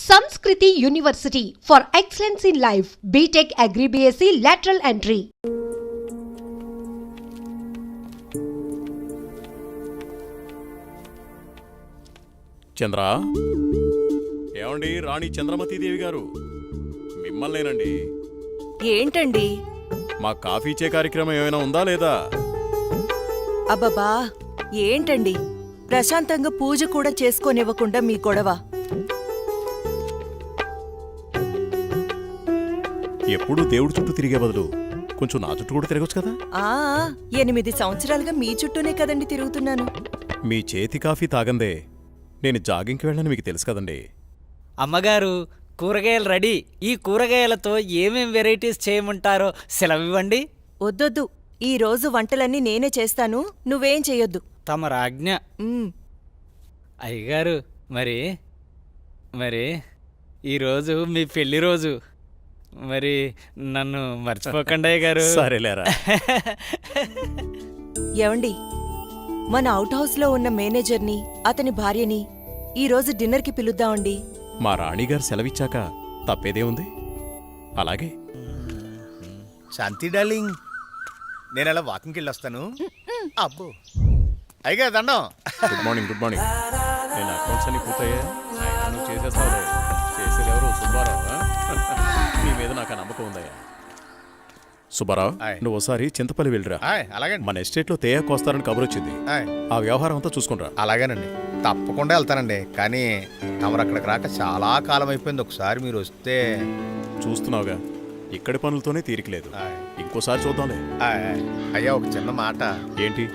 Sanskriti University for excellence in life. BTech Agri BSc lateral entry. చంద్ర ఏమండి రాణి చంద్రమతీదేవి గారు మిమ్మల్నేనండి. ఏంటండి? మా కాఫీ ఇచ్చే కార్యక్రమం ఏమైనా ఉందా లేదా? అబ్బబ్బా ఏంటండి, ప్రశాంతంగా పూజ కూడా చేసుకోనివ్వకుండా మీ గొడవ. ఎప్పుడూ దేవుడి చుట్టూ తిరిగే బదులు కొంచెం నా చుట్టూ కూడా తిరగచ్చు కదా. 8 సంవత్సరాలుగా మీ చుట్టూనే కదండి తిరుగుతున్నాను. మీ చేతి కాఫీ తాగందే నేను జాగింగ్కి వెళ్ళని మీకు తెలుసు కదండి. అమ్మగారు కూరగాయలు రెడీ. ఈ కూరగాయలతో ఏమేం వెరైటీస్ చేయమంటారో సెలవివ్వండి. వద్దొద్దు, ఈ రోజు వంటలన్నీ నేనే చేస్తాను, నువ్వేం చెయ్యొద్దు. తమ రాజ్ఞ. అయ్యగారు మరి ఈరోజు మీ పెళ్లి రోజు, మరి నన్ను మర్చిపోకండి అయ్యగారు. సరేలేరా. ఏవండి, మన అవుట్ హౌస్లో ఉన్న మేనేజర్ని అతని భార్యని ఈరోజు డిన్నర్కి పిలుద్దామండి. మా రాణిగారు సెలవిచ్చాక తప్పేదే ఉంది. అలాగే. శాంతి డార్లింగ్, నేను అలా వాకింగ్కి వెళ్ళొస్తాను. అబ్బో అయ్యగా దండం. Good morning. Good morning. నేను అకౌంట్స్ అన్ని పూర్తయ్యా. నువ్వు చేసేస్తావులే. చేసేదెవరు? సుబ్బారావు. నీ మీద నాకు ఆ నమ్మకం ఉందయ్యా. సుబ్బారావు, నువ్వు ఒకసారి చింతపల్లి వెళ్ళిరా. అలాగే. మన ఎస్టేట్లో తేయాకు వస్తారని కబురు వచ్చింది. ఆ వ్యవహారం అంతా చూసుకుంటా. అలాగేనండి, తప్పకుండా వెళ్తానండి. కానీ తమరు అక్కడికి రాక చాలా కాలం అయిపోయింది. ఒకసారి మీరు వస్తే. చూస్తున్నావుగా, ఇక్కడి పనులతోనే తీరికలేదు. ఇంకోసారి చూద్దాంలే. అయ్యా, ఒక చిన్న మాట. ఏంటి?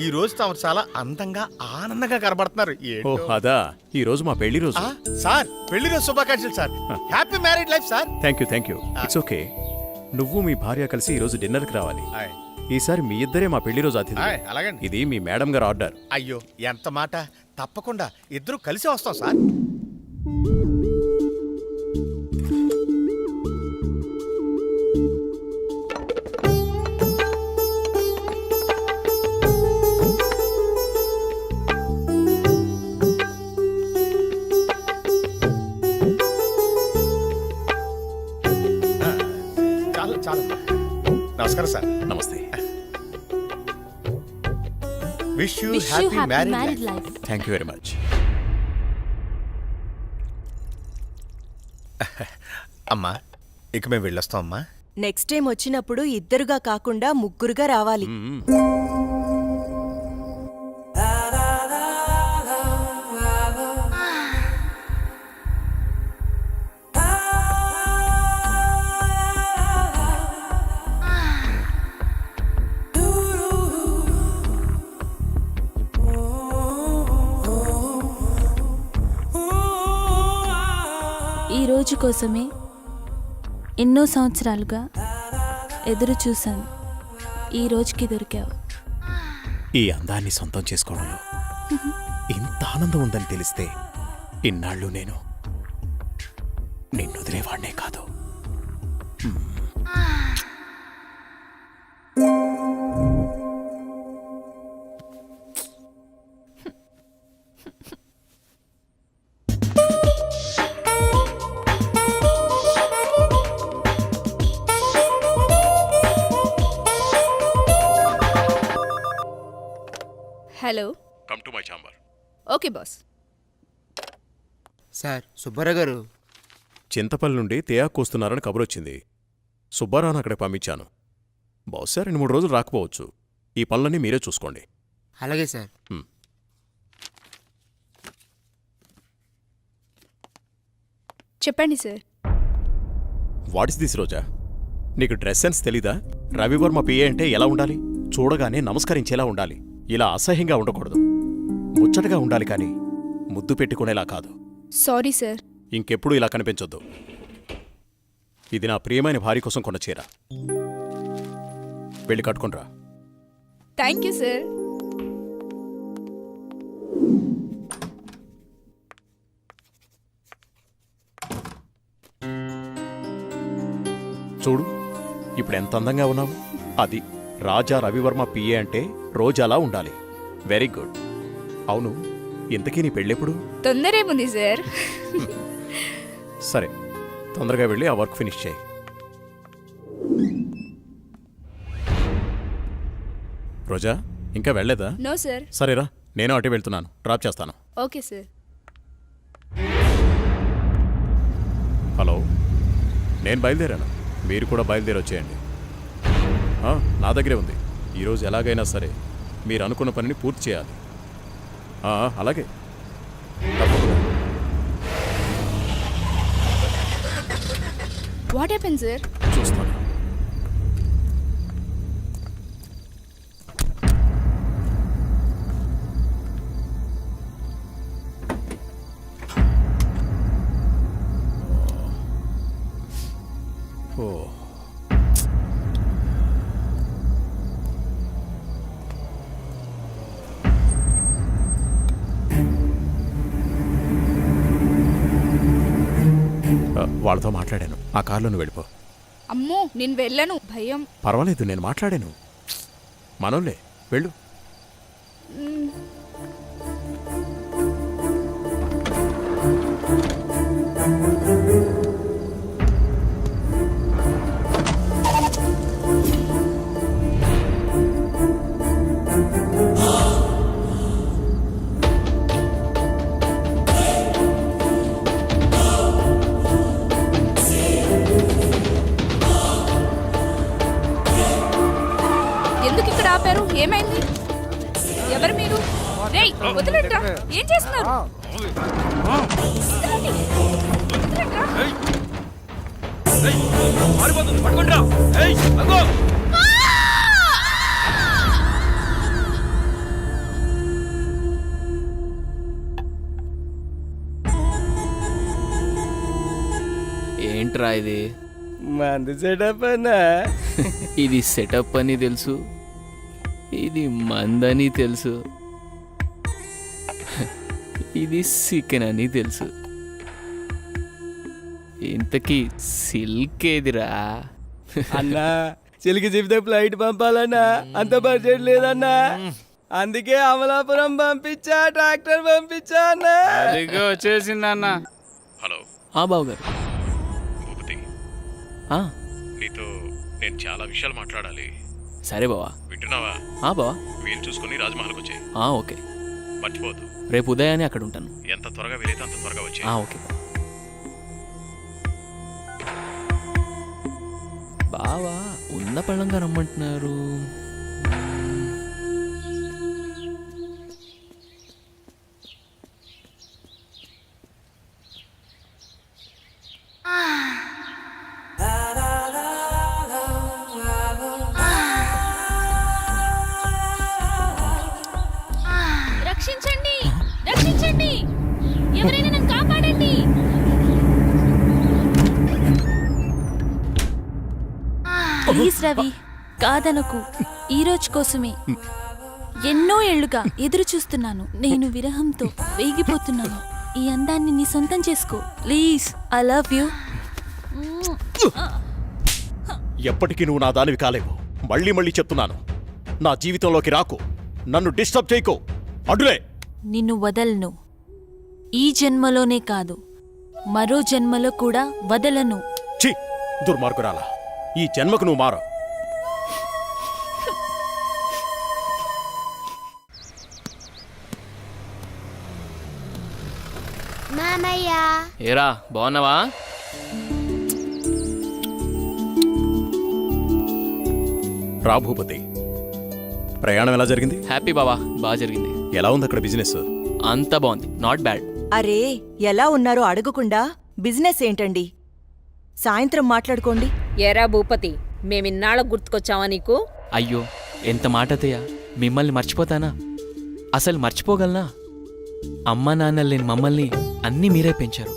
ఈ రోజు తమరు చాలా అందంగా ఆనందంగా కనబడుతున్నారు. ఓ అదా, ఈ రోజు మా పెళ్లి రోజు. సార్, పెళ్లి రోజు శుభాకాంక్షలు sir. Happy married life sir. Thank you. It's okay. నువ్వు మీ భార్య కలిసి ఈ రోజు డిన్నర్కి రావాలి. ఈసారి మీ ఇద్దరే మా పెళ్లి రోజు అతిథి. అలాగండి. ఇది మీ మేడం గారు ఆర్డర్. అయ్యో, ఎంత మాట. తప్పకుండా ఇద్దరు కలిసి వస్తాం సార్. నమస్కారం సార్. నమస్తే. Wish you happy married life. Thank you very much. అమ్మా, ఇక మేము వెళ్ళొస్తాం అమ్మా. నెక్స్ట్ టైం వచ్చినప్పుడు ఇద్దరుగా కాకుండా ముగ్గురుగా రావాలి. ఈ రోజు కోసమే ఎన్నో సంవత్సరాలుగా ఎదురు చూశాను. ఈ రోజుకి దొరికావు. ఈ అందాన్ని సొంతం చేసుకోవడంలో ఇంత ఆనందం ఉందని తెలిస్తే ఇన్నాళ్ళు నేను నిన్ను వదిలేవాడినే కాదు. Hello, come to my chamber. Okay boss. Sir, Subbarao గారు చింతపల్లి నుండి తేయాకు వస్తున్నారని కబురొచ్చింది. సుబ్బారావును అక్కడికి పంపించాను. బహుశా 2-3 రోజులు రాకపోవచ్చు. ఈ పనులన్నీ మీరే చూసుకోండి. అలాగే సార్. చెప్పండి సార్. వాట్ ఇస్ దిస్ రోజా? నీకు డ్రెస్ సెన్స్ తెలీదా? రవివర్మ పిఏ అంటే ఎలా ఉండాలి? చూడగానే నమస్కరించేలా ఉండాలి. ఇలా అసహ్యంగా ఉండకూడదు. ముచ్చటగా ఉండాలి, కానీ ముద్దు పెట్టుకునేలా కాదు. Sorry sir. ఇంకెప్పుడు ఇలా కనిపించొద్దు. ఇది నా ప్రియమైన భార్య కోసం కొన్న చీర. వెళ్ళి కట్టుకుంట్రా. Thank you sir. చూడు, ఇప్పుడు ఎంత అందంగా ఉన్నావు. అది రాజా రవివర్మ పిఏ అంటే రోజాలా ఉండాలి. Very good. అవును, ఇంతకీ నీ పెళ్ళెప్పుడు? తొందరేముంది సార్. సరే, తొందరగా వెళ్ళి ఆ వర్క్ ఫినిష్ చేయి. రోజా, ఇంకా వెళ్ళలేదా? No sir. సరేరా, నేను అటు వెళ్తున్నాను, డ్రాప్ చేస్తాను. Okay sir. హలో, నేను బయలుదేరాను, మీరు కూడా బయలుదేరి వచ్చేయండి. నా దగ్గరే ఉంది. ఈరోజు ఎలాగైనా సరే మీరు అనుకున్న పనిని పూర్తి చేయాలి. అలాగే, తప్పకుండా. What happen sir? చూస్తాను. ఓ, వాళ్ళతో మాట్లాడాను. ఆ కార్లో నువ్వు వెళ్ళిపో. అమ్మో, నేను వెళ్ళను, భయం. పర్వాలేదు, నేను మాట్లాడాను. మనోళ్ళే, వెళ్ళు. ఎందుకు ఇక్కడ ఆపారు? ఏమైంది? ఎవరు మీరు? రేయ్, వదిలేట్రా. ఏం చేస్తున్నారు? వదలండి. వదలండ్రా. ఏంట్రా ఇది? మంది సెటప్ అన్నా. ఇది సెటప్ అని తెలుసు, ఇది మందని తెలుసు, ఇది చికెన్ అని తెలుసు. ఇంతకీ సిల్క్ ఏదిరా? అన్నా, చిలికి చెప్తే ఫ్లైట్ పంపాలన్నా, అంత బడ్జెట్ లేదన్నా. అందుకే అమలాపురం పంపించా, ట్రాక్టర్ పంపించా అన్నా. అదిగో వచ్చేసిందన్నా. హలో, బాబు గారు. భూపతి, నీతో నేను చాలా విషయాలు మాట్లాడాలి. సరే బావా. వింటున్నావా? బావా, వీలు చూసుకుని రాజమహల్కి వచ్చాయి. ఓకే. మర్చిపోవద్దు. రేపు ఉదయాన్నే అక్కడ ఉంటాను. ఎంత త్వరగా వీలైతే అంత త్వరగా వచ్చాయి. ఓకే బావా. ఉన్న పళ్ళంగా రమ్మంటున్నారు. రక్షించండి, రక్షించండి, ఎవరైనా నన్ను కాపాడండి. ప్లీజ్ రవి, కాదనకు. ఈ రోజు కోసమే ఎన్నో ఏళ్లుగా ఎదురు చూస్తున్నాను. నేను విరహంతో వేగిపోతున్నాను. ఈ అందాన్ని నీ సొంతం చేసుకో ప్లీజ్. I love you. ఎప్పటికీ నువ్వు నా దానివి కాలేవు. మళ్ళీ మళ్ళీ చెప్తున్నాను, నా జీవితంలోకి రాకు, నన్ను డిస్టర్బ్ చేయకు. అడ్డులే. నిన్ను వదలను. ఈ జన్మలోనే కాదు, మరో జన్మలో కూడా వదలను. ఛీ, దుర్మార్గురాలా, ఈ జన్మకు నువ్వు మారు. ఏరా, బాగున్నావా? రా భూపతి, ప్రయాణం ఎలా జరిగింది? హ్యాపీ బావా, బాగా జరిగింది. ఎలా ఉంది అక్కడ బిజినెస్? అంతా బాగుంది, నాట్ బ్యాడ్. అరే, ఎలా ఉన్నారో అడగకుండా బిజినెస్ ఏంటండి? సాయంత్రం మాట్లాడుకోండి. ఏరా భూపతి, మేమిన్నాళ్ళకు గుర్తుకొచ్చావా నీకు? అయ్యో, ఎంత మాట అత్తయ్య, మిమ్మల్ని మర్చిపోతానా? అసలు మర్చిపోగలనా? అమ్మా నాన్నలు లేని మమ్మల్ని అన్నీ మీరే పెంచారు.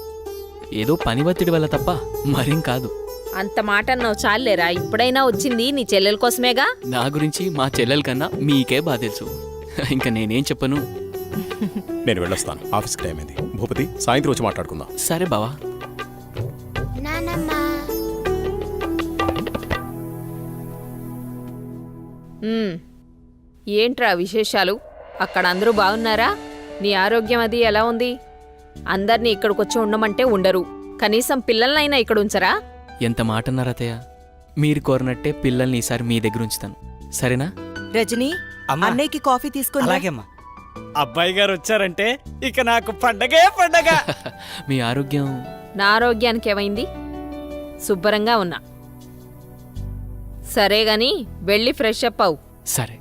ఏదో పని ఒత్తిడి వల్ల తప్ప మరేం కాదు. అంత మాట అన్నావు చాలేరా. ఇప్పుడైనా వచ్చింది నీ చెల్లెల కోసమేగా. నా గురించి మా చెల్లెల కన్నా మీకే బాగా తెలుసు. ఇంకా నేనేం చెప్పను. నేను వెళ్ళొస్తాను, ఆఫీస్కి టైం అయింది. భూపతి, సాయంత్రం వచ్చి మాట్లాడుకుందాం. సరే బావా. ఏంట్రా విశేషాలు? అక్కడ అందరూ బాగున్నారా? నీ ఆరోగ్యం అది ఎలా ఉంది? అందర్నీ ఇక్కడికొచ్చి ఉండమంటే ఉండరు, కనీసం పిల్లలనైనా ఇక్కడ ఉంచరా? ఎంత మాట అన్నారు అత్తయ్య. మీరు కోరినట్టే పిల్లల్ని ఈసారి మీ దగ్గర ఉంచుతాను, సరేనా? రజనీ, అమ్మా. అన్నయ్యకి కాఫీ తీసుకొని రా. అలాగేమ్మా. అబ్బాయి గారు వచ్చారంటే ఇక నాకు పండగే పండగ. మీ ఆరోగ్యం నా ఆరోగ్యానికి ఏమైంది? శుభ్రంగా ఉన్నా. సరే గాని వెళ్ళి ఫ్రెష్ అప్ అవు. సరే,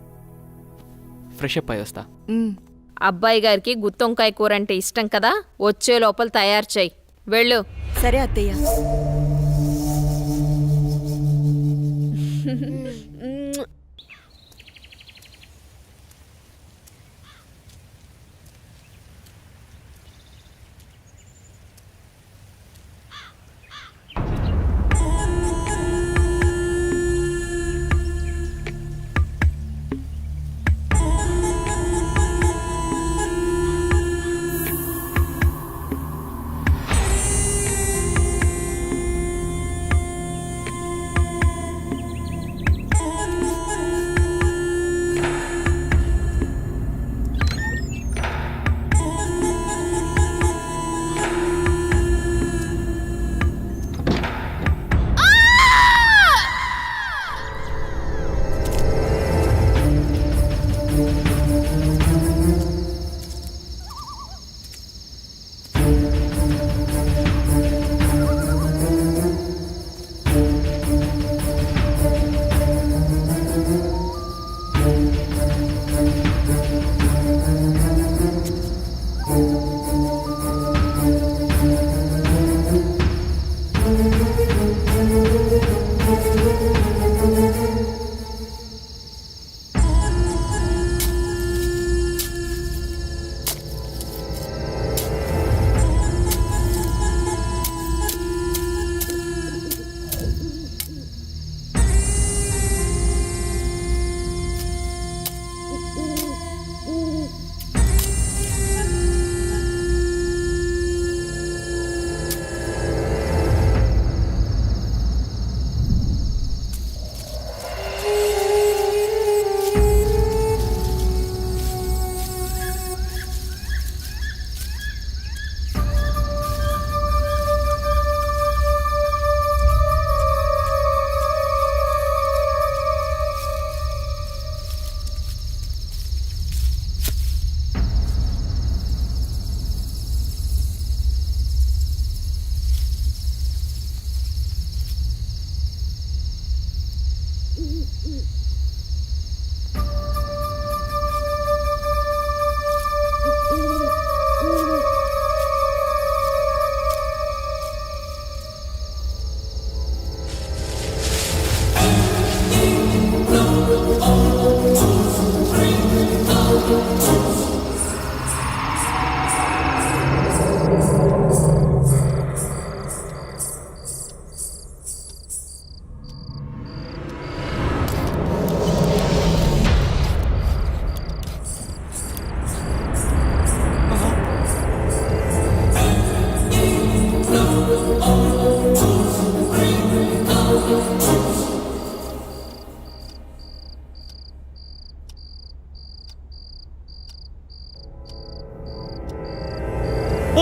ఫ్రెష్ అప్ అయి వస్తా. ఉమ్. అబ్బాయి గారికి గుత్తొంకాయ కూర అంటే ఇష్టం కదా, వచ్చే లోపల తయారు చేయి. వెళ్ళు. సరే అత్తయ్య.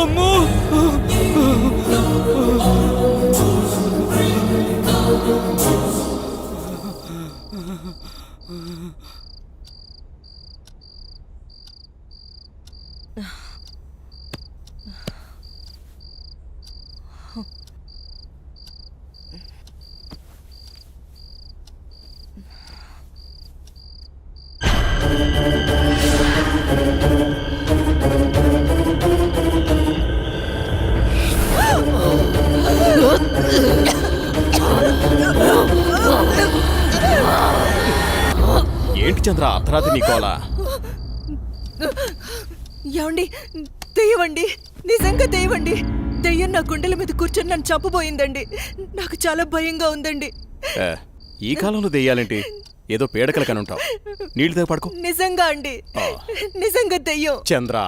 అమ్మో! ఏంటి చంద్ర అర్ధరాత్రి నీకోలా? ఏమండి, దెయ్యమండి, నిజంగా దెయ్యమండి. దెయ్యం నా గుండెల మీద కూర్చొని నన్ను చంపబోయిందండి. నాకు చాలా భయంగా ఉందండి. ఈ కాలంలో దెయ్యాలేంటి? ఏదో పేడకల కనుంటావు. నీళ్ళతో పడుకో. నిజంగా అండి, నిజంగా దెయ్యం. చంద్ర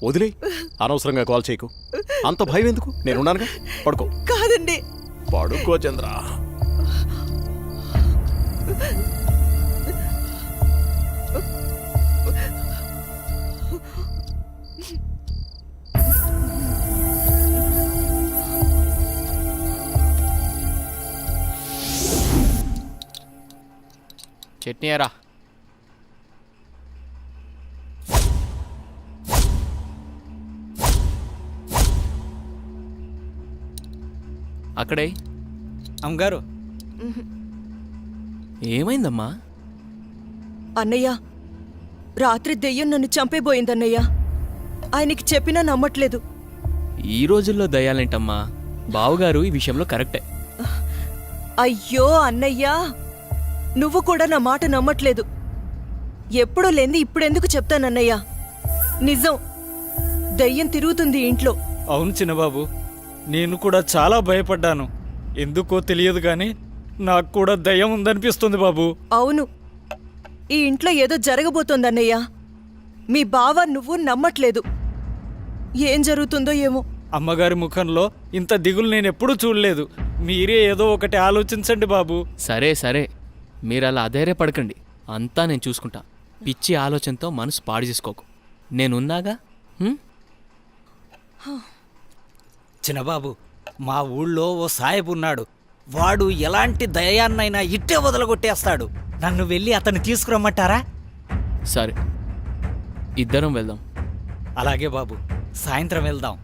వదిలే, అనవసరంగా కాల్ చేయకు. అంత భయం ఎందుకు? నేనున్నానుగా, పడుకో. కాదండి, పడుకో చంద్ర. చట్నీ ఎరా. అక్కడే. అమ్మగారు ఏమైందమ్మా? అన్నయ్య రాత్రి దెయ్యం నన్ను చంపేబోయిందన్నయ్య. ఆయనకి చెప్పినా నమ్మట్లేదు. ఈ రోజుల్లో దయ్యాలేంటమ్మా? బావుగారు ఈ విషయంలో కరెక్టే. అయ్యో అన్నయ్యా, నువ్వు కూడా నా మాట నమ్మట్లేదు. ఎప్పుడూ లేంది ఇప్పుడెందుకు చెప్తానన్నయ్యా? నిజం, దయ్యం తిరుగుతుంది ఇంట్లో. అవును చిన్నబాబు, నేను కూడా చాలా భయపడ్డాను. ఎందుకో తెలియదు కానీ నాకు కూడా దయ్యం ఉందనిపిస్తుంది బాబు. అవును, ఈ ఇంట్లో ఏదో జరగబోతోందన్నయ్యా. మీ బావ నువ్వు నమ్మట్లేదు. ఏం జరుగుతుందో ఏమో. అమ్మగారి ముఖంలో ఇంత దిగులు నేనెప్పుడూ చూడలేదు. మీరే ఏదో ఒకటి ఆలోచించండి బాబు. సరే సరే, మీరు అలా అధైర్యపడకండి. అంతా నేను చూసుకుంటా. పిచ్చి ఆలోచనతో మనసు పాడు చేసుకోకు. నేనున్నాగా. చిన్నబాబు, మా ఊళ్ళో ఓ సాహెబ్ ఉన్నాడు. వాడు ఎలాంటి దయాన్నైనా ఇట్టే వదలగొట్టేస్తాడు. నన్ను వెళ్ళి అతన్ని తీసుకురమ్మంటారా? సరే, ఇద్దరం వెళ్దాం. అలాగే బాబు, సాయంత్రం వెళ్దాం.